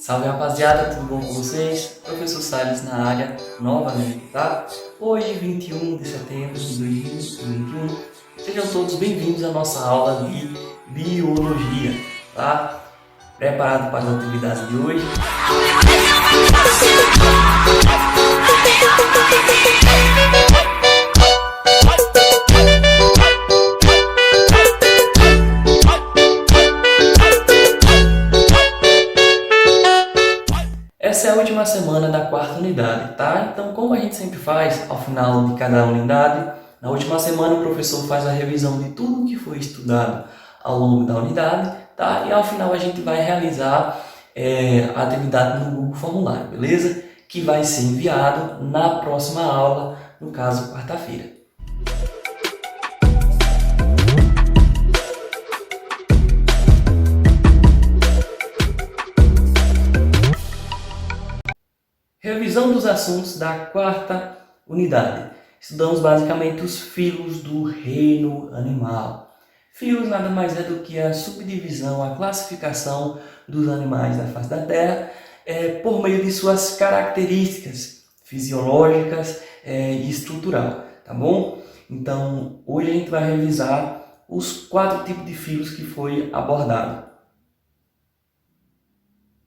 Salve rapaziada, tudo bom com vocês? Professor Salles na área novamente, tá? Hoje, 21 de setembro de 2021, sejam todos bem-vindos à nossa aula de Biologia, tá? Preparado para as atividades de hoje? Essa é a última semana da quarta unidade, tá? Então, como a gente sempre faz ao final de cada unidade, na última semana o professor faz a revisão de tudo o que foi estudado ao longo da unidade, tá? E ao final a gente vai realizar a atividade no Google Formulário, beleza? Que vai ser enviado na próxima aula, no caso, quarta-feira. Revisão dos assuntos da quarta unidade. Estudamos basicamente os filos do reino animal. Filos nada mais é do que a subdivisão, a classificação dos animais da face da Terra por meio de suas características fisiológicas e estrutural, tá bom? Então, hoje a gente vai revisar os 4 tipos de filos que foi abordado.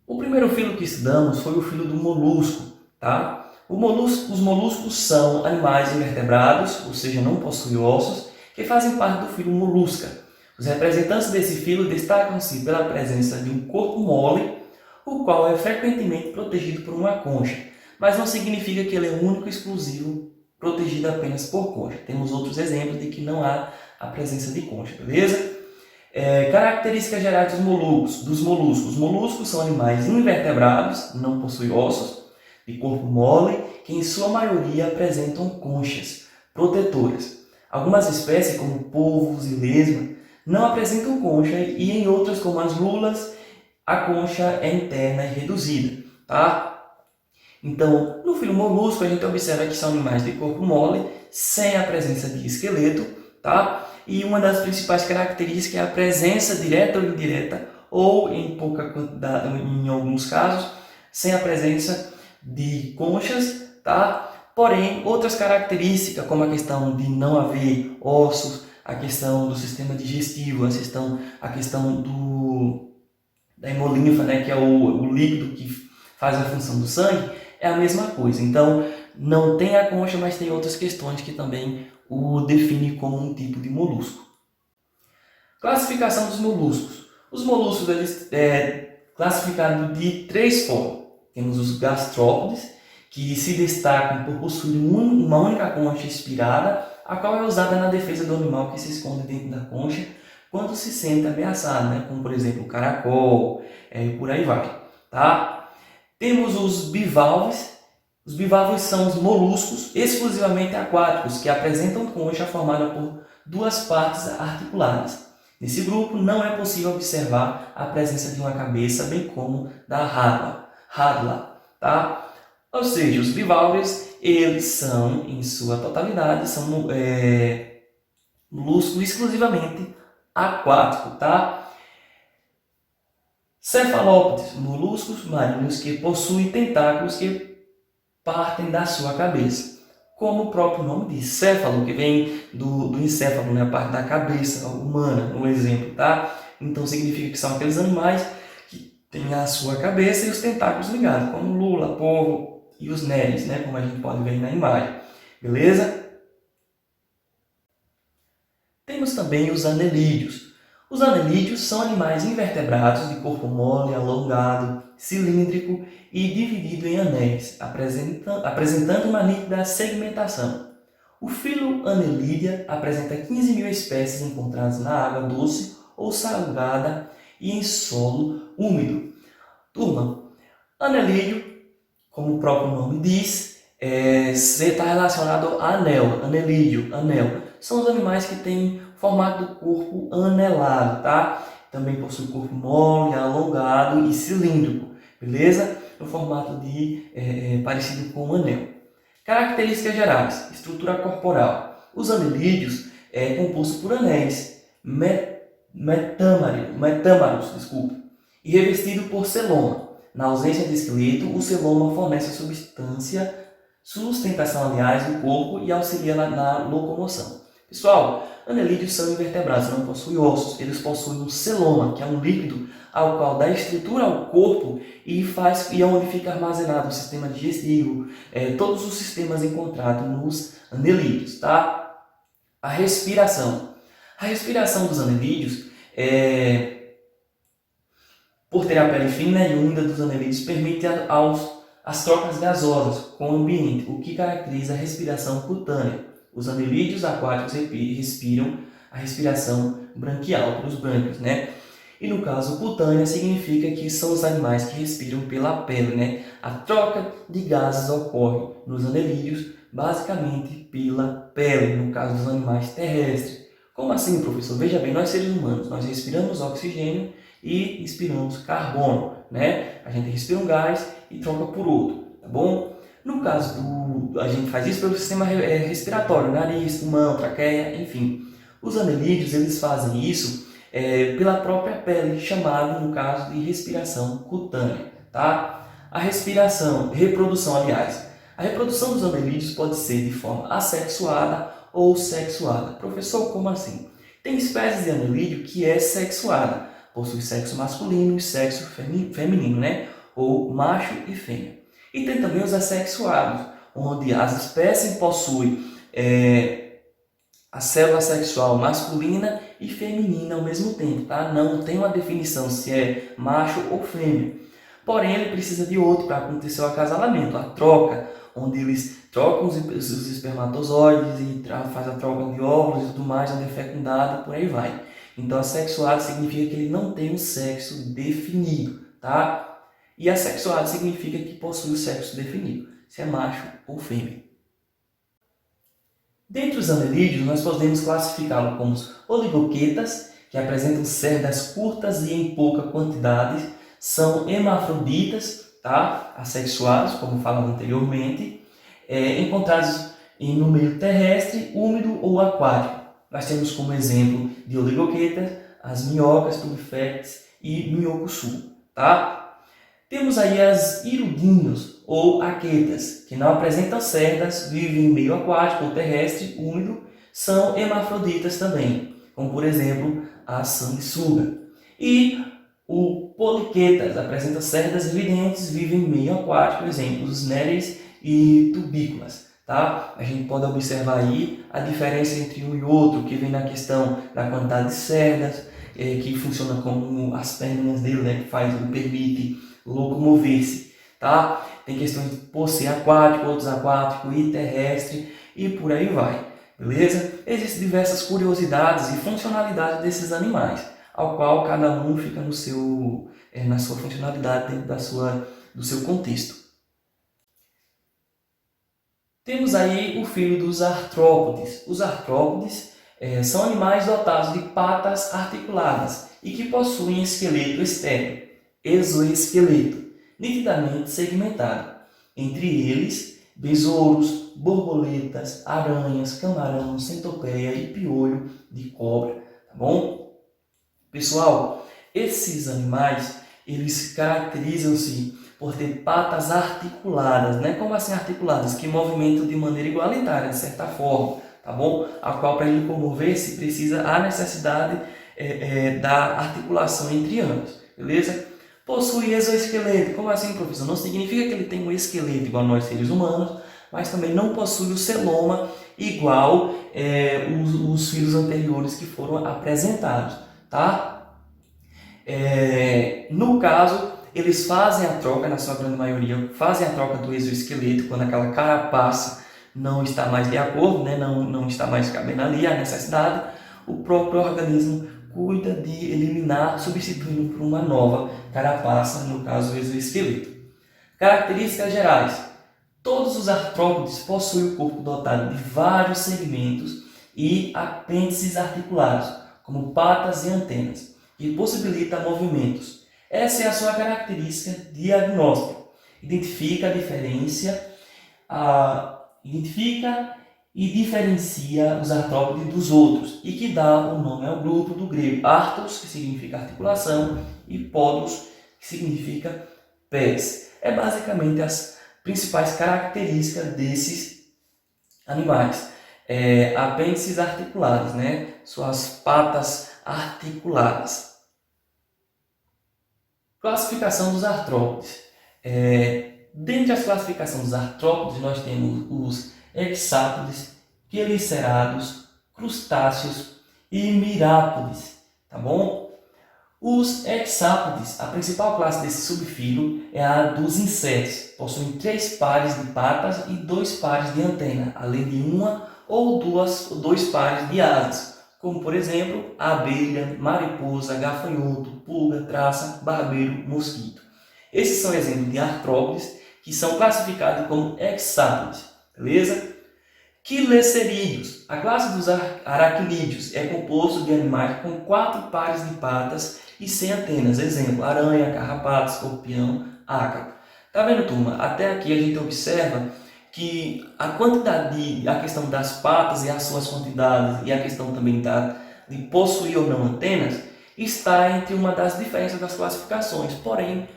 O primeiro filo que estudamos foi o filo do molusco, tá? Os moluscos são animais invertebrados, ou seja, não possuem ossos, que fazem parte do filo Molusca. Os representantes desse filo destacam-se pela presença de um corpo mole, o qual é frequentemente protegido por uma concha, mas não significa que ele é único e exclusivo, protegido apenas por concha. Temos outros exemplos de que não há a presença de concha, beleza? Características gerais dos moluscos. Os moluscos são animais invertebrados, não possuem ossos, de corpo mole, que em sua maioria apresentam conchas protetoras. Algumas espécies, como polvos e lesma, não apresentam concha e em outras, como as lulas, a concha é interna e reduzida, tá? Então, no filo molusco, a gente observa que são animais de corpo mole, sem a presença de esqueleto, tá? E uma das principais características é a presença direta ou indireta, ou em pouca quantidade, em alguns casos, sem a presença de conchas, tá? Porém, outras características, como a questão de não haver ossos, a questão do sistema digestivo, a questão da hemolinfa, né, que é o líquido que faz a função do sangue, é a mesma coisa. Então, não tem a concha, mas tem outras questões que também o define como um tipo de molusco. Classificação dos moluscos. Os moluscos eles classificados de 3 formas. Temos os gastrópodes, que se destacam por possuir uma única concha espirada, a qual é usada na defesa do animal que se esconde dentro da concha quando se sente ameaçado, né? Como por exemplo o caracol, e por aí vai. Tá? Temos os bivalves. Os bivalves são os moluscos exclusivamente aquáticos, que apresentam concha formada por 2 partes articuladas. Nesse grupo, não é possível observar a presença de uma cabeça, bem como da rádula, tá? Ou seja, os bivalves, eles são, em sua totalidade, são moluscos exclusivamente aquáticos, tá? Cefalópodes, moluscos marinhos que possuem tentáculos que partem da sua cabeça. Como o próprio nome diz, céfalo, que vem do encéfalo, né, a parte da cabeça humana, no exemplo, tá? Então significa que são aqueles animais que têm a sua cabeça e os tentáculos ligados, como lula, polvo e os neres, né, como a gente pode ver na imagem. Beleza? Temos também os anelídeos. Os anelídeos são animais invertebrados de corpo mole, alongado, cilíndrico e dividido em anéis, apresentando uma nítida segmentação. O filo Annelida apresenta 15.000 espécies encontradas na água doce ou salgada e em solo úmido. Turma, anelídeo, como o próprio nome diz, está relacionado a anel, anelídeo, anel. São os animais que têm formato do corpo anelado, tá? Também possui corpo mole, alongado e cilíndrico, beleza? No formato parecido com um anel. Características gerais: estrutura corporal. Os anelídeos é composto por anéis metâmaros, e revestido por celoma. Na ausência de esqueleto, o celoma fornece a sustentação, aliás, do corpo e auxilia na locomoção. Pessoal, anelídeos são invertebrados, não possuem ossos, eles possuem um celoma, que é um líquido ao qual dá estrutura ao corpo e é onde fica armazenado o sistema digestivo, todos os sistemas encontrados nos anelídeos, tá? A respiração. A respiração dos anelídeos, por ter a pele fina e úmida dos anelídeos, permite as trocas gasosas com o ambiente, o que caracteriza a respiração cutânea. Os anelídeos aquáticos respiram a respiração branquial, pelos brânquios, né? E no caso cutânea significa que são os animais que respiram pela pele, né? A troca de gases ocorre nos anelídeos basicamente pela pele, no caso dos animais terrestres. Como assim, professor? Veja bem, nós seres humanos, nós respiramos oxigênio e expiramos carbono, né? A gente respira um gás e troca por outro, tá bom? No caso a gente faz isso pelo sistema respiratório, nariz, pulmão, traqueia, enfim. Os anelídeos, eles fazem isso pela própria pele, chamado, no caso, de respiração cutânea, tá? A reprodução, aliás. A reprodução dos anelídeos pode ser de forma assexuada ou sexuada. Professor, como assim? Tem espécies de anelídeo que é sexuada, possui sexo masculino e sexo feminino, né? Ou macho e fêmea. E tem também os assexuados, onde as espécies possuem a célula sexual masculina e feminina ao mesmo tempo, tá? Não tem uma definição se é macho ou fêmea. Porém, ele precisa de outro para acontecer o acasalamento, a troca, onde eles trocam os espermatozoides e faz a troca de óvulos e tudo mais, onde é fecundado, por aí vai. Então, assexuado significa que ele não tem um sexo definido, tá? E assexuado significa que possui o sexo definido, se é macho ou fêmea. Dentre os anelídeos, nós podemos classificá-los como os oligoquetas, que apresentam cerdas curtas e em pouca quantidade, são hermafroditas, tá? Assexuados, como falamos anteriormente, encontrados no meio terrestre, úmido ou aquático. Nós temos como exemplo de oligoquetas as minhocas, tubifex e minhocuçu, tá? Temos aí as hirudinhos ou aquetas, que não apresentam cerdas, vivem em meio aquático ou terrestre, úmido, são hermafroditas também, como por exemplo a sanguessuga. E o poliquetas apresenta cerdas evidentes, vivem em meio aquático, por exemplo, os néreis e tubículas. Tá? A gente pode observar aí a diferença entre um e outro, que vem na questão da quantidade de cerdas, que funciona como as pernas dele, né, que permite locomover-se, tá? Tem questões de por ser aquático, outros aquático e terrestre e por aí vai, beleza? Existem diversas curiosidades e funcionalidades desses animais, ao qual cada um fica na sua funcionalidade dentro do seu contexto. Temos aí o filho dos artrópodes. Os artrópodes são animais dotados de patas articuladas e que possuem esqueleto externo, exoesqueleto, nitidamente segmentado. Entre eles, besouros, borboletas, aranhas, camarão, centopeia e piolho de cobra, tá bom? Pessoal, esses animais, eles caracterizam-se por ter patas articuladas, né? Como assim articuladas? Que movimentam de maneira igualitária, de certa forma, tá bom? A qual, para ele locomover-se, precisa a necessidade da articulação entre ambos, beleza? Possui exoesqueleto. Como assim, professor? Não significa que ele tem um esqueleto igual nós seres humanos, mas também não possui o celoma igual os filhos anteriores que foram apresentados, tá? No caso, eles fazem a troca, na sua grande maioria, fazem a troca do exoesqueleto quando aquela carapaça não está mais de acordo, né? não está mais cabendo ali a necessidade, o próprio organismo cuida de eliminar, substituindo por uma nova carapaça, no caso o exoesqueleto. Características gerais. Todos os artrópodes possuem o corpo dotado de vários segmentos e apêndices articulados, como patas e antenas, que possibilita movimentos. Essa é a sua característica diagnóstica. Identifica e diferencia os artrópodes dos outros e que dá o nome ao grupo do grego artos, que significa articulação, e podos, que significa pés. É basicamente as principais características desses animais. Apêndices articulados, né? Suas patas articuladas. Classificação dos artrópodes. Dentre as classificações dos artrópodes, nós temos os hexápodes, quelicerados, crustáceos e mirápodes, tá bom? Os hexápodes, a principal classe desse subfilo é a dos insetos. Possuem 3 pares de patas e 2 pares de antena, além de uma ou 2 pares de asas, como por exemplo a abelha, mariposa, gafanhoto, pulga, traça, barbeiro, mosquito. Esses são exemplos de artrópodes que são classificados como hexápodes, beleza? Quilecerídeos. A classe dos aracnídeos é composto de animais com 4 pares de patas e sem antenas. Exemplo, aranha, carrapato, escorpião, ácaro. Tá vendo, turma? Até aqui a gente observa que a questão das patas e as suas quantidades e a questão também de possuir ou não antenas está entre uma das diferenças das classificações. Porém,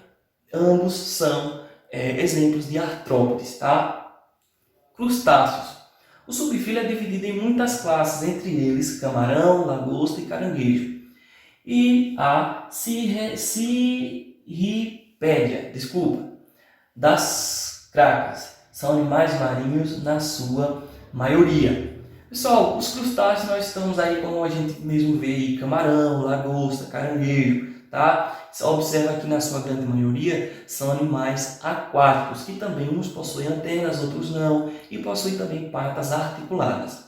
ambos são exemplos de artrópodes, tá? Crustáceos. O subfilo é dividido em muitas classes, entre eles camarão, lagosta e caranguejo. E a cirripédia, das cracas. São animais marinhos na sua maioria. Pessoal, os crustáceos nós estamos aí, como a gente mesmo vê aí, camarão, lagosta, caranguejo, tá? Observa que na sua grande maioria são animais aquáticos, que também uns possuem antenas, outros não, e possuem também patas articuladas.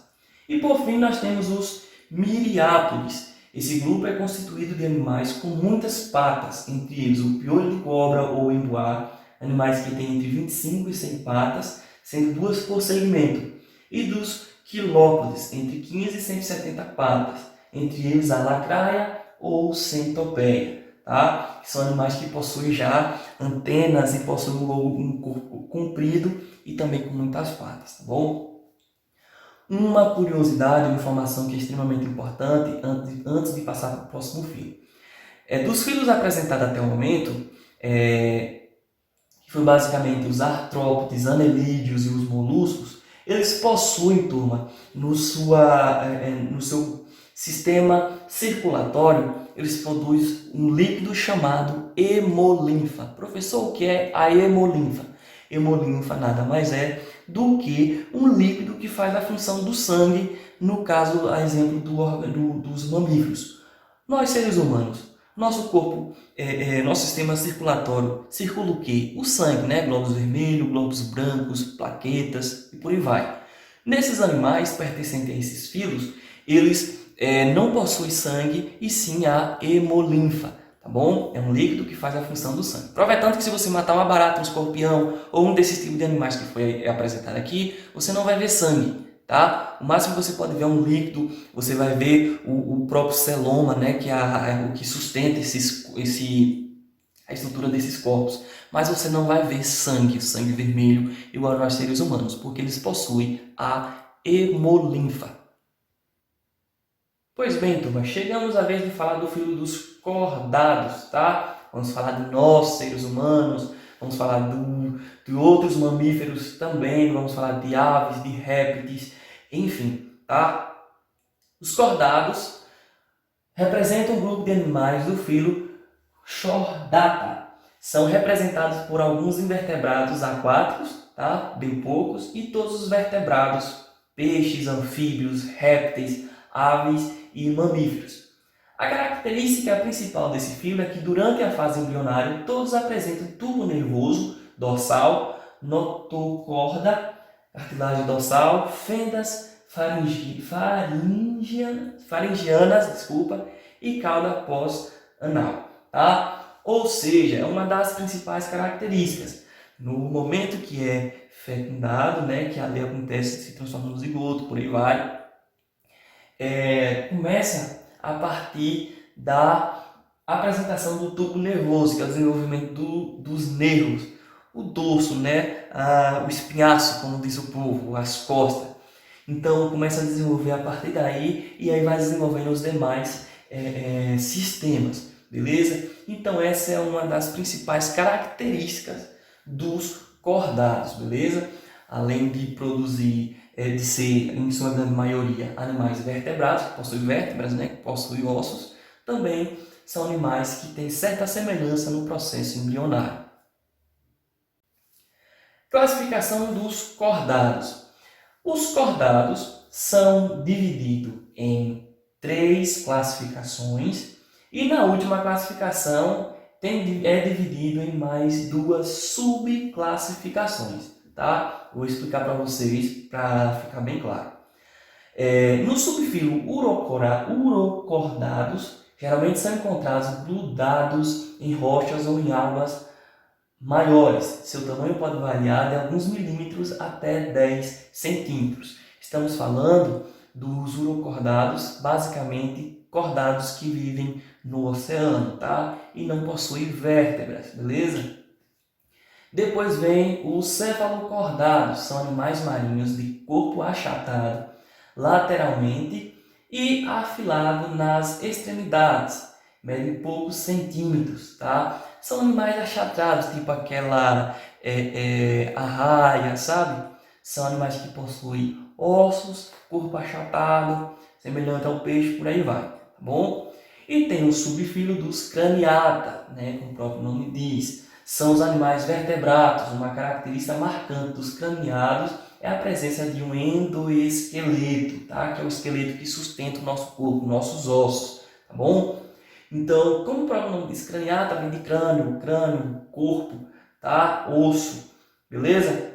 E por fim nós temos os miriápodes. Esse grupo é constituído de animais com muitas patas, entre eles o piolho de cobra ou emboá, animais que têm entre 25 e 100 patas, sendo 2 por segmento, e dos quilópodes, entre 15 e 170 patas, entre eles a lacraia ou centopeia, tá? Que são animais que possuem já antenas e possuem um corpo comprido e também com muitas patas, tá bom? Uma curiosidade, uma informação que é extremamente importante antes de passar para o próximo filo. Dos filos apresentados até o momento, que foi basicamente os artrópodes, anelídeos e os moluscos, eles possuem, turma, no seu sistema circulatório, eles produzem um líquido chamado hemolinfa. Professor, o que é a hemolinfa? Hemolinfa nada mais é do que um líquido que faz a função do sangue, no caso, a exemplo dos mamíferos. Nós, seres humanos, nosso corpo, nosso sistema circulatório circula o quê? O sangue, né? Glóbulos vermelhos, glóbulos brancos, plaquetas e por aí vai. Nesses animais pertencentes a esses filos, eles não possuem sangue e sim a hemolinfa, tá bom? É um líquido que faz a função do sangue. Aproveitando que se você matar uma barata, um escorpião ou um desses tipos de animais que foi apresentado aqui, você não vai ver sangue. Tá? O máximo que você pode ver é um líquido, você vai ver o próprio celoma, né, que é o que sustenta a estrutura desses corpos. Mas você não vai ver sangue vermelho, igual aos seres humanos, porque eles possuem a hemolinfa. Pois bem, turma, chegamos à vez de falar do filo dos cordados, tá? Vamos falar de nós, seres humanos, vamos falar de outros mamíferos também, vamos falar de aves, de répteis, enfim, tá? Os cordados representam um grupo de animais do filo Chordata. São representados por alguns invertebrados aquáticos, tá? Bem poucos, e todos os vertebrados, peixes, anfíbios, répteis, aves e mamíferos. A característica principal desse filo é que durante a fase embrionária todos apresentam tubo nervoso dorsal, notocorda, cartilagem dorsal, fendas faringianas, e cauda pós-anal, tá? Ou seja, é uma das principais características. No momento que é fecundado, né, que ali acontece, se transforma no zigoto, por aí vai, começa a partir da apresentação do tubo nervoso, que é o desenvolvimento dos nervos, o dorso, né, o espinhaço, como diz o povo, as costas. Então começa a desenvolver a partir daí e aí vai desenvolvendo os demais sistemas, beleza? Então essa é uma das principais características dos cordados, beleza? Além de produzir, de ser, em sua grande maioria, animais vertebrados, que possuem vértebras, né, que possuem ossos, também são animais que têm certa semelhança no processo embrionário. Classificação dos cordados. Os cordados são divididos em 3 classificações e na última classificação é dividido em mais 2 subclassificações, tá? Vou explicar para vocês para ficar bem claro. No subfilo urocordados, geralmente são encontrados grudados em rochas ou em águas maiores. Seu tamanho pode variar de alguns milímetros até 10 centímetros. Estamos falando dos urocordados, basicamente cordados que vivem no oceano, tá? E não possuem vértebras, beleza? Depois vem os cefalocordados, são animais marinhos de corpo achatado lateralmente e afilado nas extremidades, medem poucos centímetros, tá? São animais achatados, tipo aquela arraia, sabe? São animais que possuem ossos, corpo achatado, semelhante ao peixe, por aí vai, tá bom? E tem o subfilo dos craniata, né, como o próprio nome diz. São os animais vertebrados. Uma característica marcante dos craniados é a presença de um endoesqueleto, tá? Que é o esqueleto que sustenta o nosso corpo, nossos ossos, tá bom? Então, como o próprio nome diz, craniata vem de crânio, corpo, tá? Osso, beleza?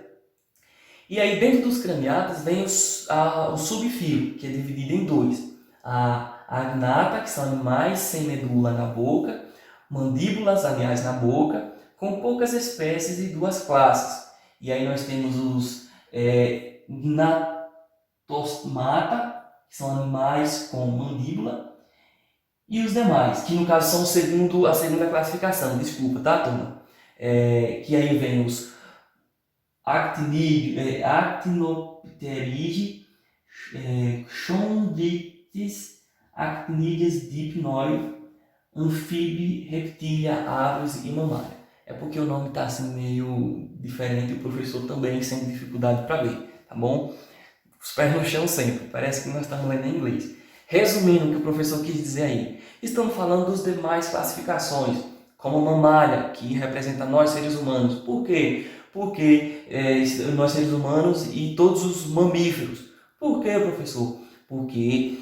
E aí dentro dos craniatas vem o subfilo, que é dividido em 2. A agnata, que são animais sem medula na boca, mandíbulas, aliás, na boca, com poucas espécies e 2 classes. E aí nós temos os gnatostomata, que são animais com mandíbula, e os demais, que no caso são a segunda classificação, desculpa, tá, turma? Que aí vem os Actinopterigi, chondrites, Actinides, dipnoi, anfíbio, reptília, aves e mamária. É porque o nome está assim meio diferente e o professor também sem dificuldade para ler, tá bom? Os pés no chão sempre, parece que nós estamos lendo em inglês. Resumindo o que o professor quis dizer aí, estamos falando dos demais classificações, como a mamária, que representa nós seres humanos. Por quê? Porque nós seres humanos e todos os mamíferos. Por quê, professor? Porque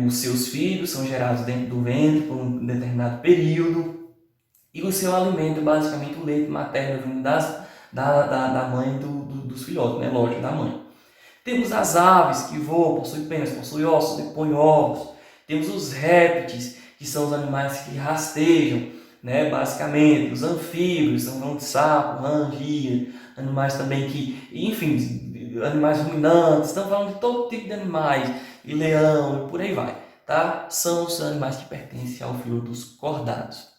os seus filhos são gerados dentro do ventre por um determinado período e o seu alimento é basicamente o leite materno vindo da mãe dos filhotes, né? Lógico, da mãe. Temos as aves que voam, possuem penas, possuem ossos, põem ovos. Temos os répteis, que são os animais que rastejam, né? Basicamente. Os anfíbios, são de sapo, rã, ria, animais também que, enfim, animais ruminantes. Estamos falando de todo tipo de animais, e leão, e por aí vai, tá? São os animais que pertencem ao filo dos cordados.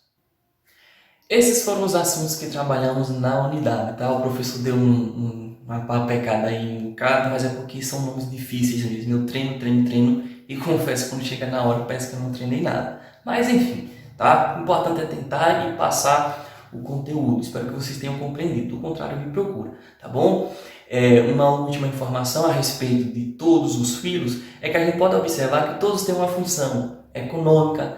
Esses foram os assuntos que trabalhamos na unidade, tá? O professor deu uma papecada aí um bocado, mas é porque são nomes difíceis mesmo. Eu treino e confesso que quando chega na hora parece que eu não treinei nada. Mas enfim, tá? O importante é tentar e passar o conteúdo. Espero que vocês tenham compreendido. Do contrário, me procura, tá bom? Uma última informação a respeito de todos os filos é que a gente pode observar que todos têm uma função econômica,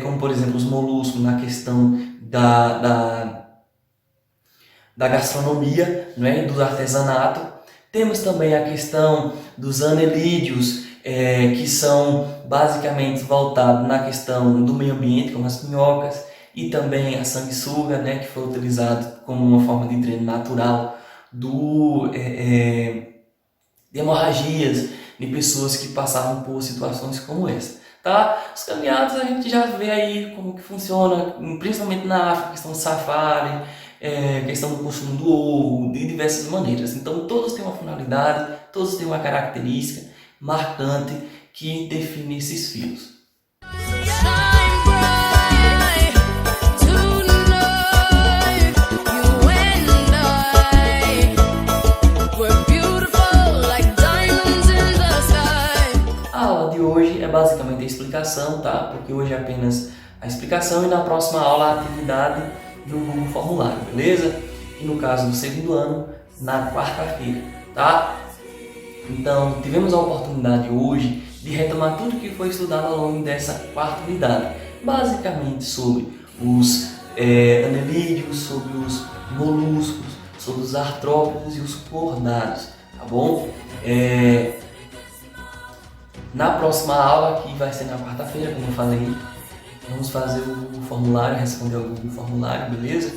como por exemplo os moluscos na questão da gastronomia, né, do artesanato. Temos também a questão dos anelídeos, que são basicamente voltados na questão do meio ambiente, como as minhocas, e também a sanguessuga, né, que foi utilizado como uma forma de dreno natural de hemorragias de pessoas que passavam por situações como essa. Tá? Os caminhados a gente já vê aí como que funciona, principalmente na África, questão do safari, questão do consumo do ovo, de diversas maneiras. Então todos têm uma finalidade, todos têm uma característica marcante que define esses filos. Basicamente a explicação, tá? Porque hoje apenas a explicação e na próxima aula a atividade do Google Formulário, beleza? E no caso do segundo ano, na quarta-feira, tá? Então, tivemos a oportunidade hoje de retomar tudo que foi estudado ao longo dessa quarta unidade, basicamente sobre os anelídeos, sobre os moluscos, sobre os artrópodes e os cordados, tá bom? Na próxima aula, que vai ser na quarta-feira, como eu falei, vamos fazer o formulário, responder ao Google Formulário, beleza?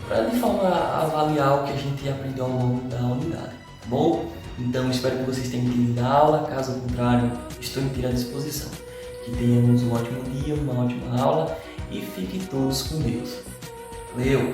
Para de forma a avaliar o que a gente aprendeu ao longo da unidade, tá bom? Então espero que vocês tenham entendido a aula, caso contrário, estou inteira à disposição. Que tenhamos um ótimo dia, uma ótima aula e fiquem todos com Deus. Valeu!